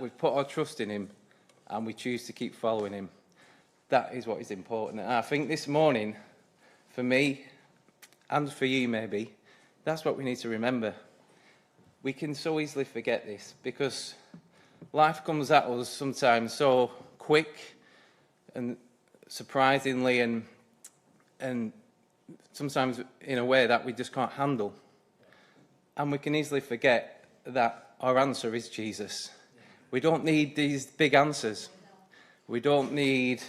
we've put our trust in him and we choose to keep following him. That is what is important. And I think this morning, for me, and for you maybe, that's what we need to remember. We can so easily forget this because life comes at us sometimes so quick and surprisingly and sometimes in a way that we just can't handle. And we can easily forget that our answer is Jesus. We don't need these big answers. We don't need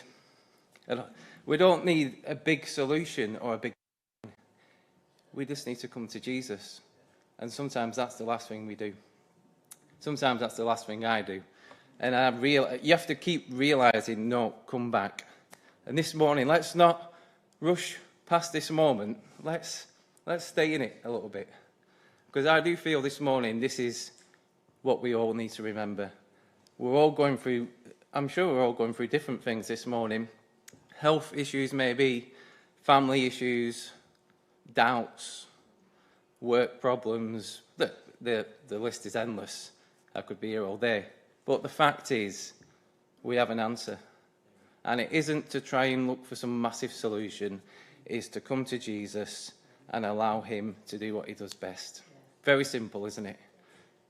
a big solution or a big... We just need to come to Jesus. And sometimes that's the last thing we do. Sometimes that's the last thing I do. And you have to keep realising, no, come back. And this morning, let's not rush past this moment. Let's stay in it a little bit. Because I do feel this morning, this is what we all need to remember. I'm sure we're all going through different things this morning. Health issues maybe, family issues, doubts, work problems. The list is endless. I could be here all day. But the fact is, we have an answer. And it isn't to try and look for some massive solution. It is to come to Jesus and allow him to do what he does best. Very simple, isn't it?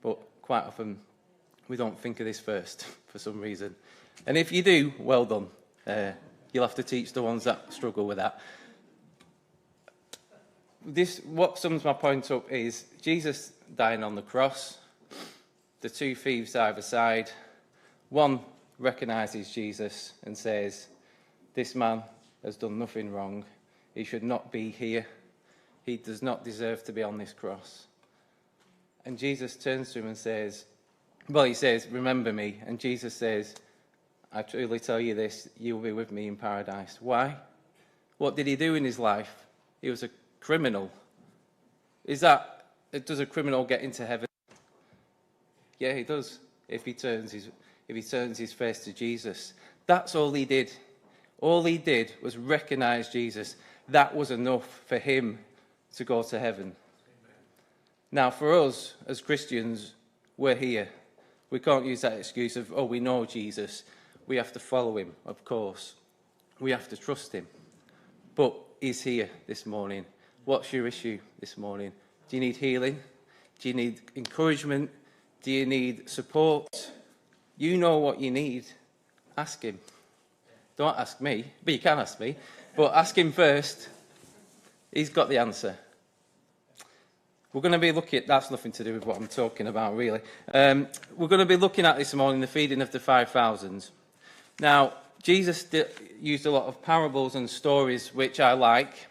But quite often, we don't think of this first for some reason. And if you do, well done. You'll have to teach the ones that struggle with that. What sums my point up is Jesus dying on the cross, the two thieves either side. One recognises Jesus and says, this man has done nothing wrong. He should not be here. He does not deserve to be on this cross. And Jesus turns to him and says, he says, remember me. And Jesus says, I truly tell you this, you will be with me in paradise. Why? What did he do in his life? He was a criminal. Does a criminal get into heaven? Yeah, he does. If he turns his face to Jesus. That's all he did. All he did was recognise Jesus. That was enough for him to go to heaven. Amen. Now, for us as Christians, we're here. We can't use that excuse of, we know Jesus. We have to follow him, of course. We have to trust him. But he's here this morning. What's your issue this morning? Do you need healing? Do you need encouragement? Do you need support? You know what you need. Ask him. Don't ask me, but you can ask me. But ask him first. He's got the answer. We're going to be looking at... That's nothing to do with what I'm talking about, really. We're going to be looking at this morning, the feeding of the 5,000. Now, Jesus used a lot of parables and stories, which I like.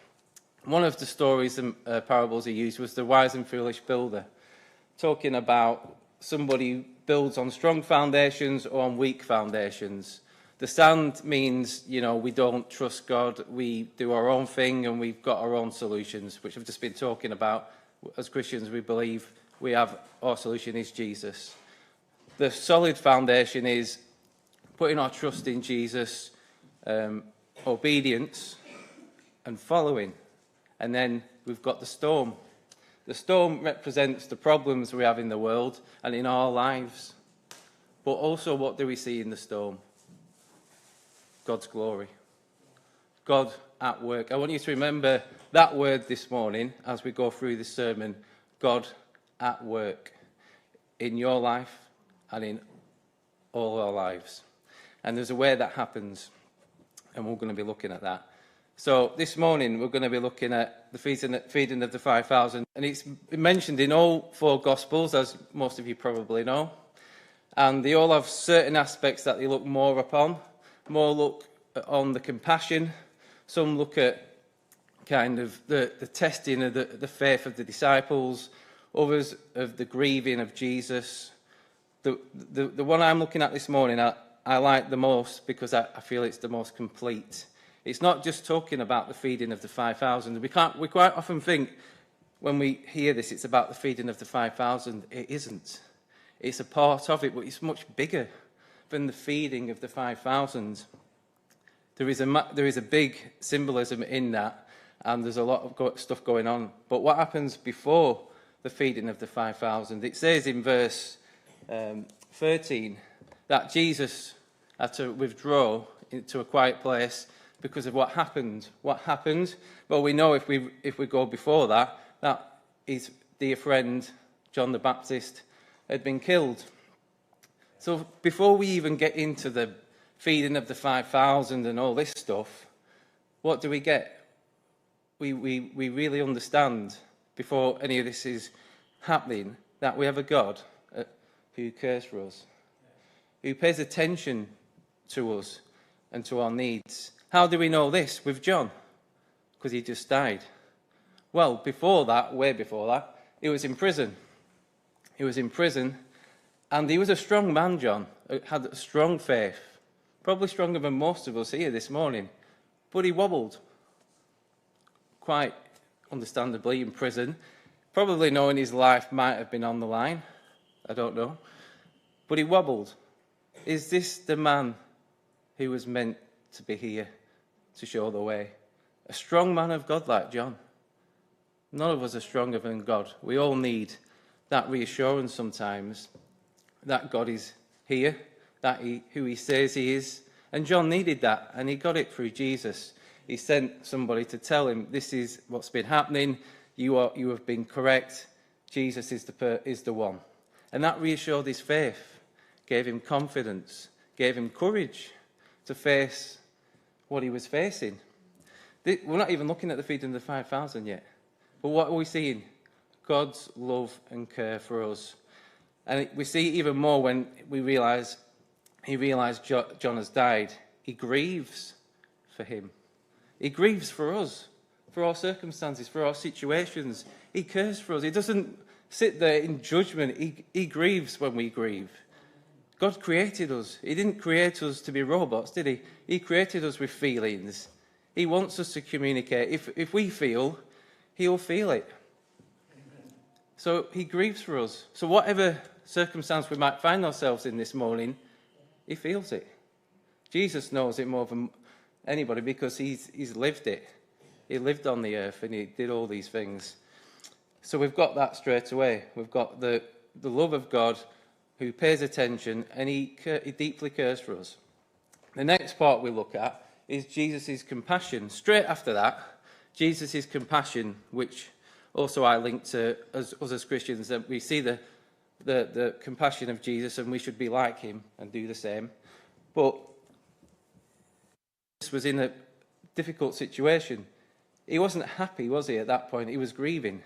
One of the stories and parables he used was the wise and foolish builder, talking about somebody who builds on strong foundations or on weak foundations. The sand means, we don't trust God, we do our own thing and we've got our own solutions, which I've just been talking about. As Christians, we believe our solution is Jesus. The solid foundation is putting our trust in Jesus, obedience and following. And then we've got the storm. The storm represents the problems we have in the world and in our lives. But also, what do we see in the storm? God's glory. God at work. I want you to remember that word this morning as we go through this sermon. God at work in your life and in all our lives. And there's a way that happens, and we're going to be looking at that. So this morning we're going to be looking at the feeding of the 5,000, and it's mentioned in all four Gospels, as most of you probably know. And they all have certain aspects that they look more upon. More look on the compassion. Some look at kind of the testing of the faith of the disciples. Others of the grieving of Jesus. The one I'm looking at this morning, I like the most because I feel it's the most complete. It's not just talking about the feeding of the 5,000. We quite often think when we hear this, it's about the feeding of the 5,000. It isn't. It's a part of it, but it's much bigger than the feeding of the 5,000. There is a big symbolism in that, and there's a lot of stuff going on. But what happens before the feeding of the 5,000? It says in verse 13, that Jesus had to withdraw into a quiet place because of what happened. What happened? Well, we know if we go before that his dear friend, John the Baptist, had been killed. So before we even get into the feeding of the 5,000 and all this stuff, what do we get? We really understand, before any of this is happening, that we have a God who cares for us, who pays attention to us and to our needs. How do we know this? With John, because he just died. Well, before that, way before that, he was in prison. He was in prison, and he was a strong man, John, had a strong faith, probably stronger than most of us here this morning, but he wobbled, quite understandably, in prison, probably knowing his life might have been on the line. I don't know. But he wobbled. Is this the man who was meant to be here to show the way? A strong man of God like John. None of us are stronger than God. We all need that reassurance sometimes that God is here, that who he says he is. And John needed that, and he got it through Jesus. He sent somebody to tell him, this is what's been happening. You have been correct. Jesus is the one. And that reassured his faith, gave him confidence, gave him courage to face what he was facing. We're not even looking at the feeding of the 5,000 yet. But what are we seeing? God's love and care for us. And we see even more when he realised John has died. He grieves for him. He grieves for us, for our circumstances, for our situations. He cares for us. He doesn't sit there in judgment. He grieves when we grieve. God created us. He didn't create us to be robots, did he? He created us with feelings. He wants us to communicate. If we feel, he'll feel it. So he grieves for us. So whatever circumstance we might find ourselves in this morning, he feels it. Jesus knows it more than anybody because he's lived it. He lived on the earth and he did all these things. So we've got that straight away. We've got the love of God who pays attention and he deeply cares for us. The next part we look at is Jesus' compassion. Straight after that, Jesus' compassion, which also I link to us as Christians, that we see the compassion of Jesus and we should be like him and do the same. But Jesus was in a difficult situation. He wasn't happy, was he, at that point? He was grieving.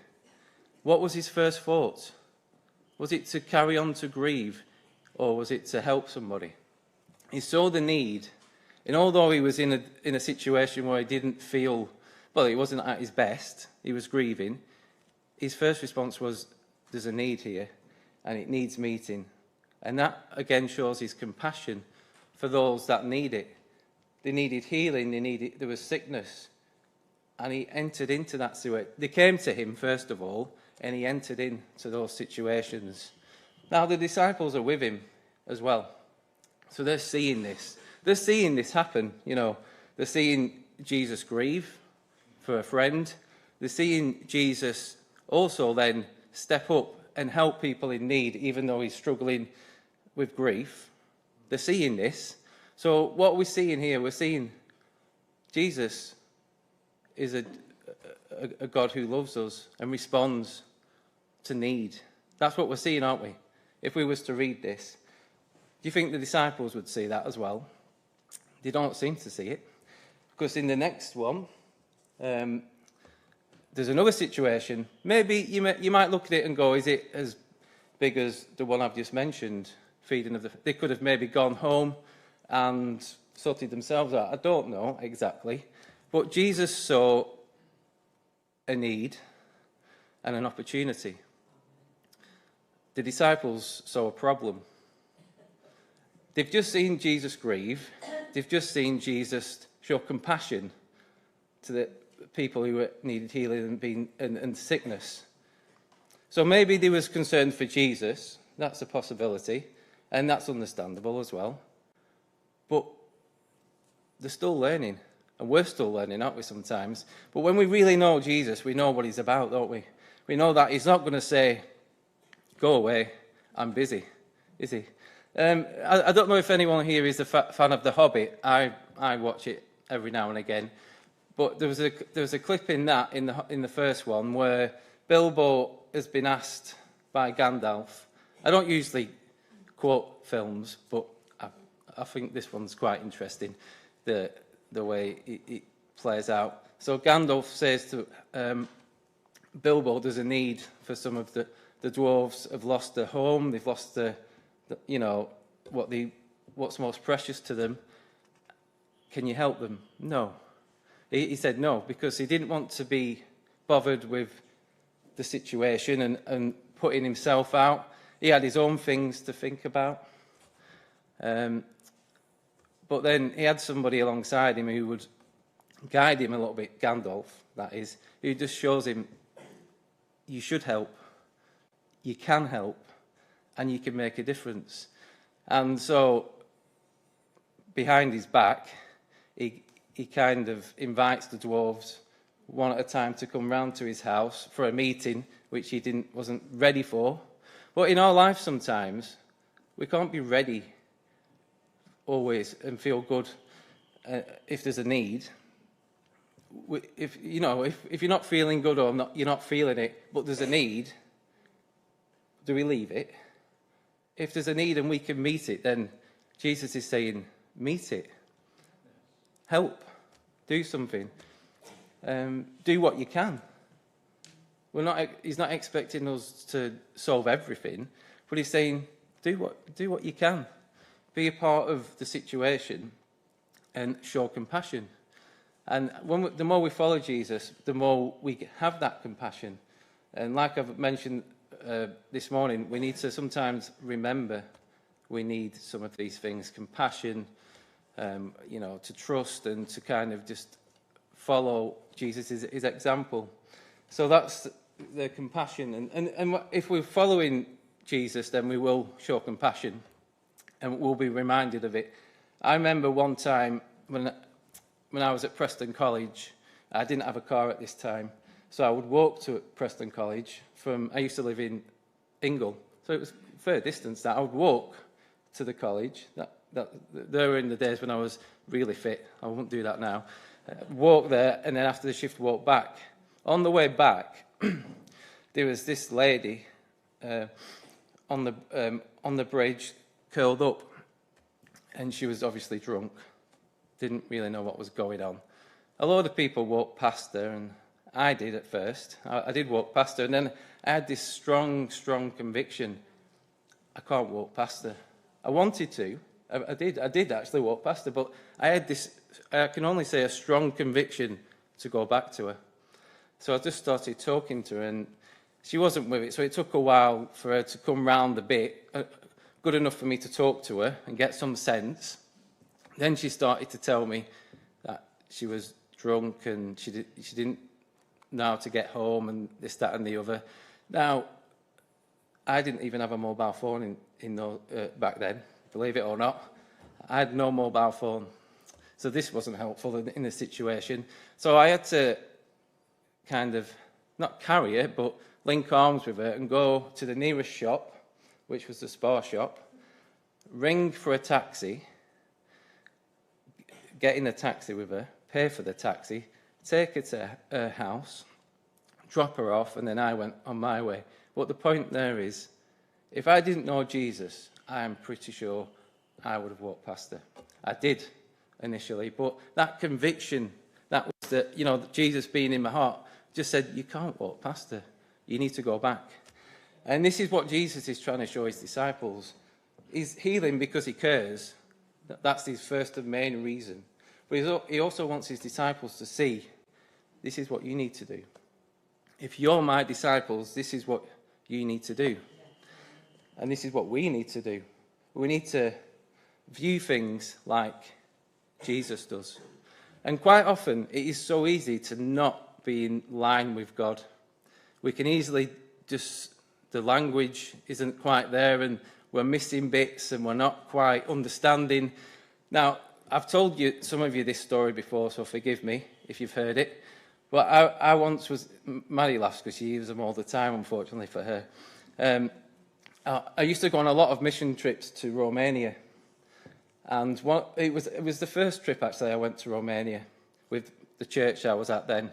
What was his first thought? Was it to carry on to grieve, or was it to help somebody? He saw the need, and although he was in a situation where he didn't feel, well, he wasn't at his best, he was grieving, his first response was, there's a need here, and it needs meeting. And that, again, shows his compassion for those that need it. They needed healing, there was sickness. And he entered into that situation. They came to him, first of all, and he entered into those situations. Now, the disciples are with him as well. So they're seeing this. They're seeing this happen, you know. They're seeing Jesus grieve for a friend. They're seeing Jesus also then step up and help people in need, even though he's struggling with grief. They're seeing this. So what we're seeing here, we're seeing Jesus is a God who loves us and responds to need. That's what we're seeing, aren't we? If we was to read this, do you think the disciples would see that as well? They don't seem to see it. Because in the next one, there's another situation. Maybe you might look at it and go, is it as big as the one I've just mentioned? Feeding of the... They could have maybe gone home and sorted themselves out. I don't know exactly. But Jesus saw a need and an opportunity. The disciples saw a problem. They've just seen Jesus grieve. They've just seen Jesus show compassion to the people who needed healing and sickness. So maybe they was concerned for Jesus. That's a possibility. And that's understandable as well. But they're still learning. And we're still learning, aren't we, sometimes? But when we really know Jesus, we know what he's about, don't we? We know that he's not going to say, go away, I'm busy, is he? I don't know if anyone here is a fan of The Hobbit. I watch it every now and again. But there was a clip in the first one where Bilbo has been asked by Gandalf. I don't usually quote films, but I think this one's quite interesting, the way it plays out. So Gandalf says to Bilbo, there's a need for some of the dwarves have lost their home, they've lost what's most precious to them. Can you help them? No. He said no, because he didn't want to be bothered with the situation and putting himself out. He had his own things to think about. But then he had somebody alongside him who would guide him a little bit, Gandalf, that is, who just shows him, you should help, you can help, and you can make a difference. And so, behind his back, he kind of invites the dwarves one at a time to come round to his house for a meeting, which he wasn't ready for. But in our life sometimes, we can't be ready always and feel good if there's a need. If you're not feeling good or you're not feeling it, but there's a need, do we leave it? If there's a need and we can meet it, then Jesus is saying, meet it. Help. Do something. Do what you can. He's not expecting us to solve everything, but he's saying, do what you can. Be a part of the situation and show compassion. And the more we follow Jesus, the more we have that compassion. And like I've mentioned this morning, we need to sometimes remember we need some of these things, compassion, to trust and to kind of just follow Jesus' his example. So that's the compassion. And if we're following Jesus, then we will show compassion and we'll be reminded of it. I remember one time when I was at Preston College, I didn't have a car at this time, so I would walk to Preston College I used to live in Ingle, so it was a fair distance that I would walk to the college. There were in the days when I was really fit. I won't do that now. Walk there, and then after the shift, walk back. On the way back, there was this lady on the bridge, curled up, and she was obviously drunk. Didn't really know what was going on. A lot of people walked past her, and I did at first. I did walk past her, and then I had this strong conviction. I can't walk past her. I wanted to. I did actually walk past her, but I had this, I can only say, a strong conviction to go back to her. So I just started talking to her, and she wasn't with it, so it took a while for her to come round a bit, good enough for me to talk to her and get some sense. Then she started to tell me that she was drunk and she didn't know how to get home and this, that and the other. Now, I didn't even have a mobile phone back then, believe it or not. I had no mobile phone. So this wasn't helpful in the situation. So I had to kind of, not carry her, but link arms with her and go to the nearest shop, which was the Spar shop, ring for a taxi, get in a taxi with her, pay for the taxi, take her to her house, drop her off, and then I went on my way. But the point there is, if I didn't know Jesus, I am pretty sure I would have walked past her. I did initially, but that conviction, that was Jesus being in my heart, just said, you can't walk past her. You need to go back. And this is what Jesus is trying to show his disciples. He's healing because he cares. That's his first and main reason. But he also wants his disciples to see, this is what you need to do. If you're my disciples, this is what you need to do. And this is what we need to do. We need to view things like Jesus does. And quite often, it is so easy to not be in line with God. We can easily the language isn't quite there and we're missing bits and we're not quite understanding. Now, I've told some of you this story before, so forgive me if you've heard it. But I once was, Maddie laughs because she uses them all the time, unfortunately for her. I used to go on a lot of mission trips to Romania. And it was the first trip, actually, I went to Romania with the church I was at then.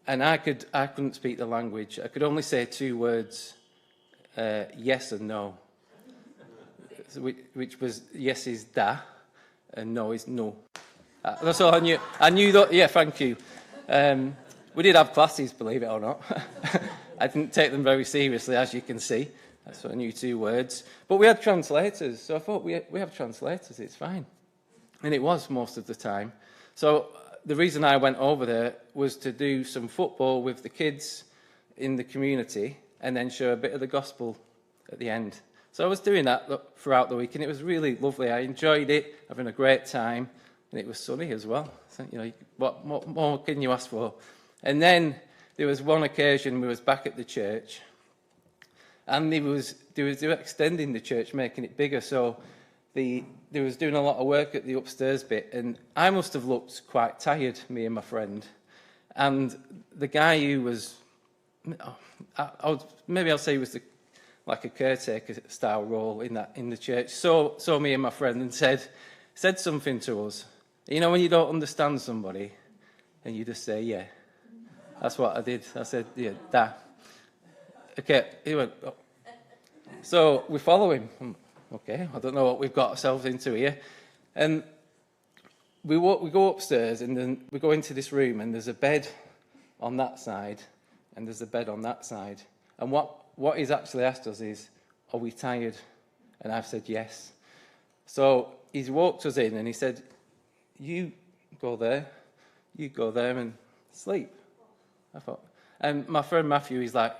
And I couldn't speak the language. I could only say 2 words, yes and no, which was yes is da, and no is no. That's all I knew. I knew that, yeah, thank you. We did have classes, believe it or not. I didn't take them very seriously, as you can see. That's what I knew, 2 words. But we had translators, so I thought we have translators, it's fine. And it was most of the time. So the reason I went over there was to do some football with the kids in the community and then show a bit of the gospel at the end. So I was doing that throughout the week, and it was really lovely. I enjoyed it, having a great time, and it was sunny as well. So, you know, what more can you ask for? And then there was one occasion we was back at the church, and they were extending the church, making it bigger. So they was doing a lot of work at the upstairs bit, and I must have looked quite tired, me and my friend. And the guy who was, maybe I'll say he was like a caretaker style role in the church, saw me and my friend and said something to us. You know, when you don't understand somebody, and you just say, yeah. That's what I did. I said, yeah, that. Okay, he went, oh. So we follow him. Okay, I don't know what we've got ourselves into here. And we go upstairs, and then we go into this room, and there's a bed on that side, and there's a bed on that side. And what he's actually asked us is, are we tired? And I've said yes. So he's walked us in, and he said, you go there, and sleep. I thought, and my friend Matthew, he's like,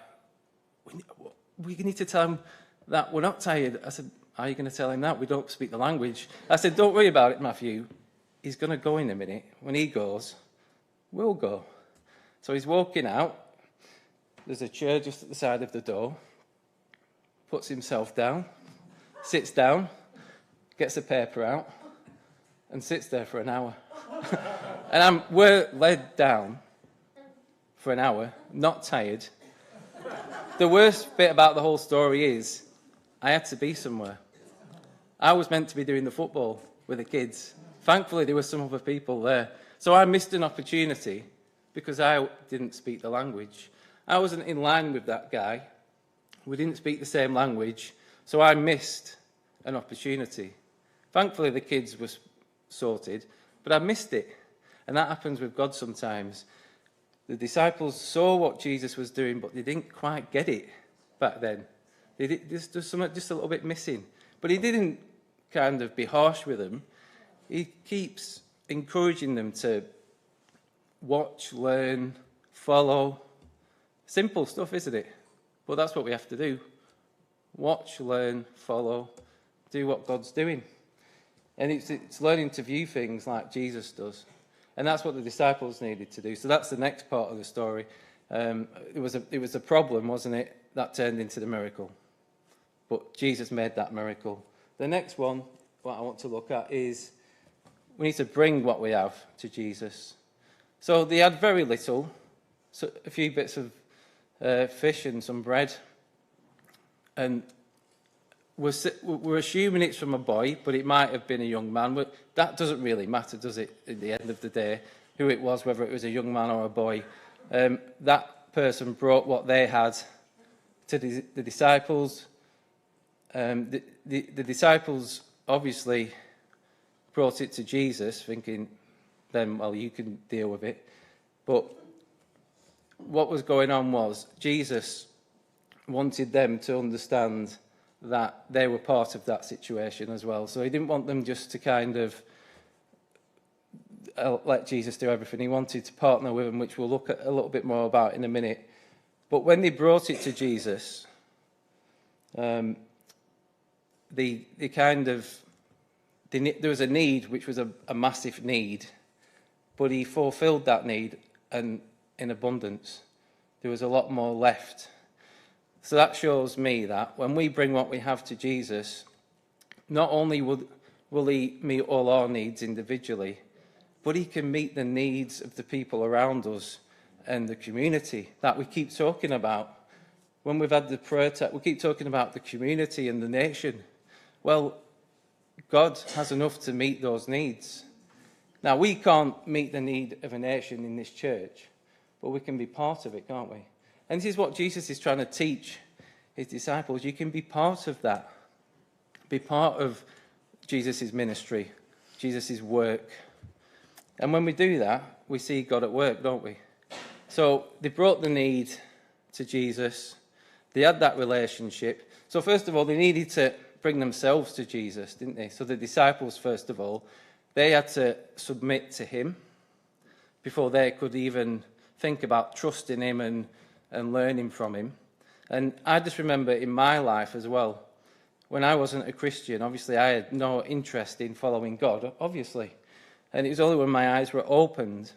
we need to tell him that we're not tired. I said, are you going to tell him that? We don't speak the language. I said, don't worry about it, Matthew. He's going to go in a minute. When he goes, we'll go. So he's walking out. There's a chair just at the side of the door. Puts himself down, sits down, gets a paper out, and sits there for an hour. And we're led down for an hour, not tired. The worst bit about the whole story is I had to be somewhere. I was meant to be doing the football with the kids. Thankfully, there were some other people there. So I missed an opportunity because I didn't speak the language. I wasn't in line with that guy. We didn't speak the same language, so I missed an opportunity. Thankfully, the kids were sorted, but I missed it. And that happens with God sometimes. The disciples saw what Jesus was doing, but they didn't quite get it back then. There's something just a little bit missing. But he didn't kind of be harsh with them. He keeps encouraging them to watch, learn, follow. Simple stuff, isn't it? But that's what we have to do. Watch, learn, follow, do what God's doing. And it's learning to view things like Jesus does. And that's what the disciples needed to do. So that's the next part of the story. It was a problem, wasn't it, that turned into the miracle. But Jesus made that miracle. The next one, what I want to look at is we need to bring what we have to Jesus. So they had very little, so a few bits of fish and some bread. And we're assuming it's from a boy, but it might have been a young man. That doesn't really matter, does it, at the end of the day, who it was, whether it was a young man or a boy. That person brought what they had to the disciples. The disciples obviously brought it to Jesus, thinking, then, well, you can deal with it. But what was going on was Jesus wanted them to understand that they were part of that situation as well. So he didn't want them just to kind of let Jesus do everything. He wanted to partner with them, which we'll look at a little bit more about in a minute. But when they brought it to Jesus, there was a need, which was a massive need, but he fulfilled that need and in abundance. There was a lot more left. So that shows me that when we bring what we have to Jesus, not only will he meet all our needs individually, but he can meet the needs of the people around us and the community that we keep talking about. When we've had the prayer we keep talking about the community and the nation. Well, God has enough to meet those needs. Now, we can't meet the need of a nation in this church, but we can be part of it, can't we? And this is what Jesus is trying to teach his disciples. You can be part of that. Be part of Jesus' ministry, Jesus' work. And when we do that, we see God at work, don't we? So they brought the need to Jesus. They had that relationship. So first of all, they needed to bring themselves to Jesus, didn't they? So the disciples, first of all, they had to submit to him before they could even think about trusting him and learning from him. And I just remember in my life as well, when I wasn't a Christian, obviously I had no interest in following God, obviously. And it was only when my eyes were opened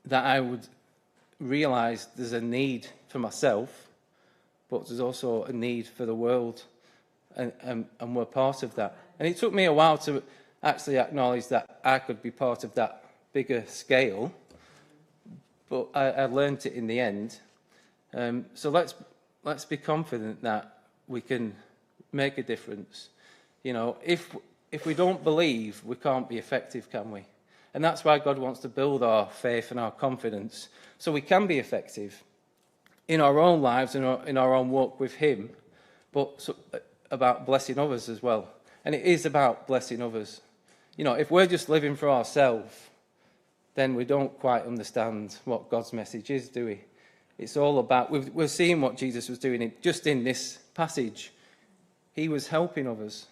that I would realise there's a need for myself, but there's also a need for the world, and we're part of that. And it took me a while to actually acknowledge that I could be part of that bigger scale, but I learned it in the end. So let's be confident that we can make a difference. You know, if we don't believe, we can't be effective, can we? And that's why God wants to build our faith and our confidence, so we can be effective in our own lives and in our own walk with him, but about blessing others as well. And it is about blessing others. You know, if we're just living for ourselves, then we don't quite understand what God's message is, do we? It's all about, we're seeing what Jesus was doing just in this passage. He was helping others,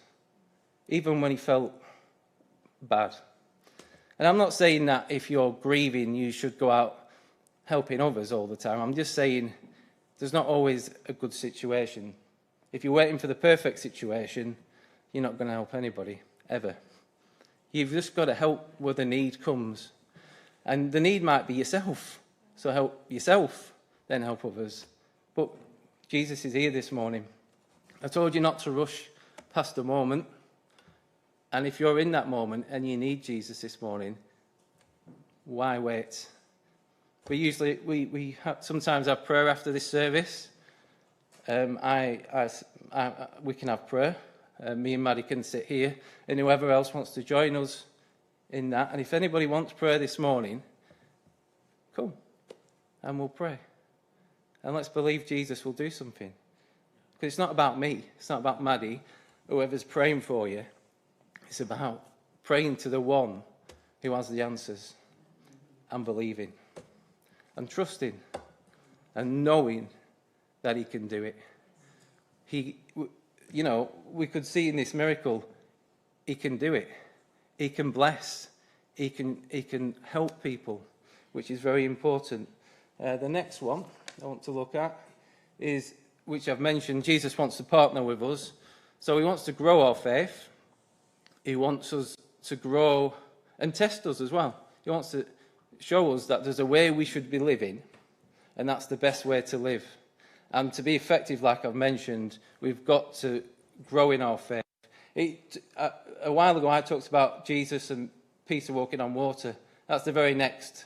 even when he felt bad. And I'm not saying that if you're grieving, you should go out helping others all the time. I'm just saying there's not always a good situation. If you're waiting for the perfect situation, you're not going to help anybody, ever. You've just got to help where the need comes. And the need might be yourself. So help yourself, then help others. But Jesus is here this morning. I told you not to rush past the moment. And if you're in that moment and you need Jesus this morning, why wait? We sometimes have prayer after this service. We can have prayer. Me and Maddie can sit here, and whoever else wants to join us in that. And if anybody wants prayer this morning, come and we'll pray. And let's believe Jesus will do something. Because it's not about me. It's not about Maddie, whoever's praying for you. It's about praying to the one who has the answers, and believing and trusting and knowing that he can do it. We could see in this miracle, he can do it. He can bless. He can help people, which is very important. The next one I want to look at is, which I've mentioned, Jesus wants to partner with us. So he wants to grow our faith. He wants us to grow and test us as well. He wants to show us that there's a way we should be living, and that's the best way to live. And to be effective, like I've mentioned, we've got to grow in our faith. A while ago, I talked about Jesus and Peter walking on water. That's the very next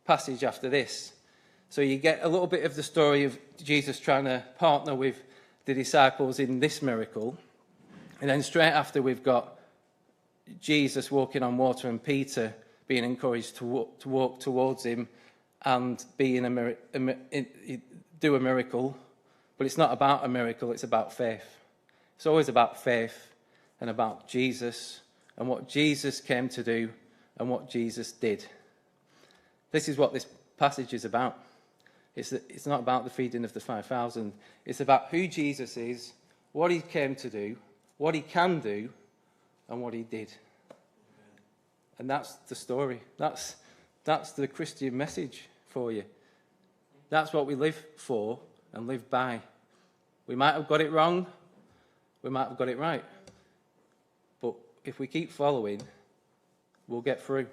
passage after this. So you get a little bit of the story of Jesus trying to partner with the disciples in this miracle. And then straight after, we've got Jesus walking on water and Peter being encouraged to walk towards him and do a miracle. But it's not about a miracle, it's about faith. It's always about faith and about Jesus and what Jesus came to do and what Jesus did. This is what this passage is about. It's not about the feeding of the 5,000. It's about who Jesus is, what he came to do, what he can do, and what he did. And that's the story. That's the Christian message for you. That's what we live for and live by. We might have got it wrong. We might have got it right. But if we keep following, we'll get through.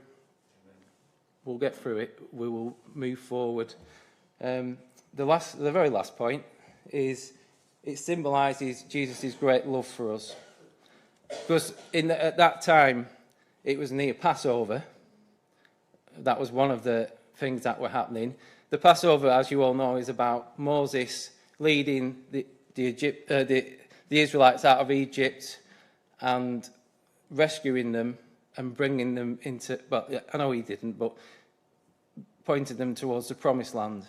We'll get through it. We will move forward. The very last point is it symbolises Jesus' great love for us. Because at that time, it was near Passover. That was one of the things that were happening. The Passover, as you all know, is about Moses leading the Israelites out of Egypt and rescuing them and bringing them into, well, I know he didn't, but pointed them towards the promised land.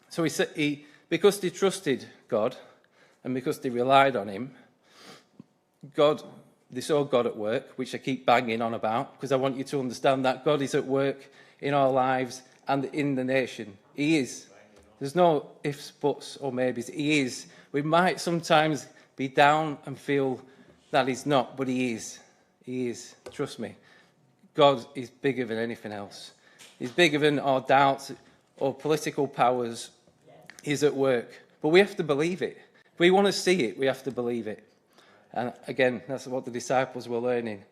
So he said, because they trusted God and because they relied on him, they saw God at work, which I keep banging on about, because I want you to understand that God is at work in our lives and in the nation. He is. There's no ifs, buts, or maybes. He is. We might sometimes be down and feel that he's not, but he is. He is. Trust me. God is bigger than anything else. He's bigger than our doubts or political powers. He's at work. But we have to believe it. If we want to see it, we have to believe it. And again, that's what the disciples were learning.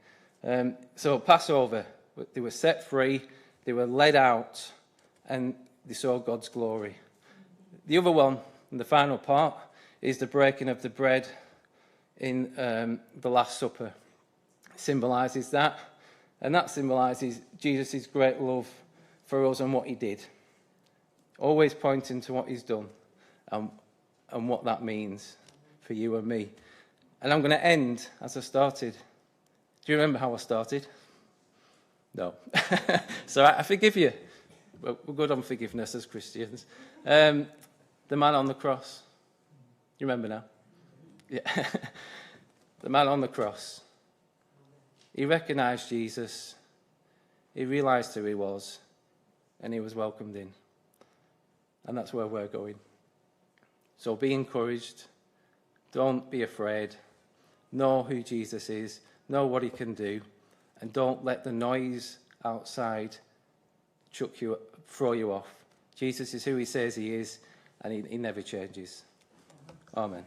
So Passover, they were set free, they were led out, and they saw God's glory. The other one, and the final part, is the breaking of the bread in the Last Supper. It symbolises that, and that symbolises Jesus' great love for us and what he did. Always pointing to what he's done and what that means for you and me. And I'm going to end as I started. Do you remember how I started? No. So I forgive you. We're good on forgiveness as Christians. The man on the cross. You remember now? Yeah. The man on the cross. He recognised Jesus. He realised who he was. And he was welcomed in. And that's where we're going. So be encouraged. Don't be afraid. Know who Jesus is. Know what he can do. And don't let the noise outside throw you off. Jesus is who he says he is, and he never changes. Amen.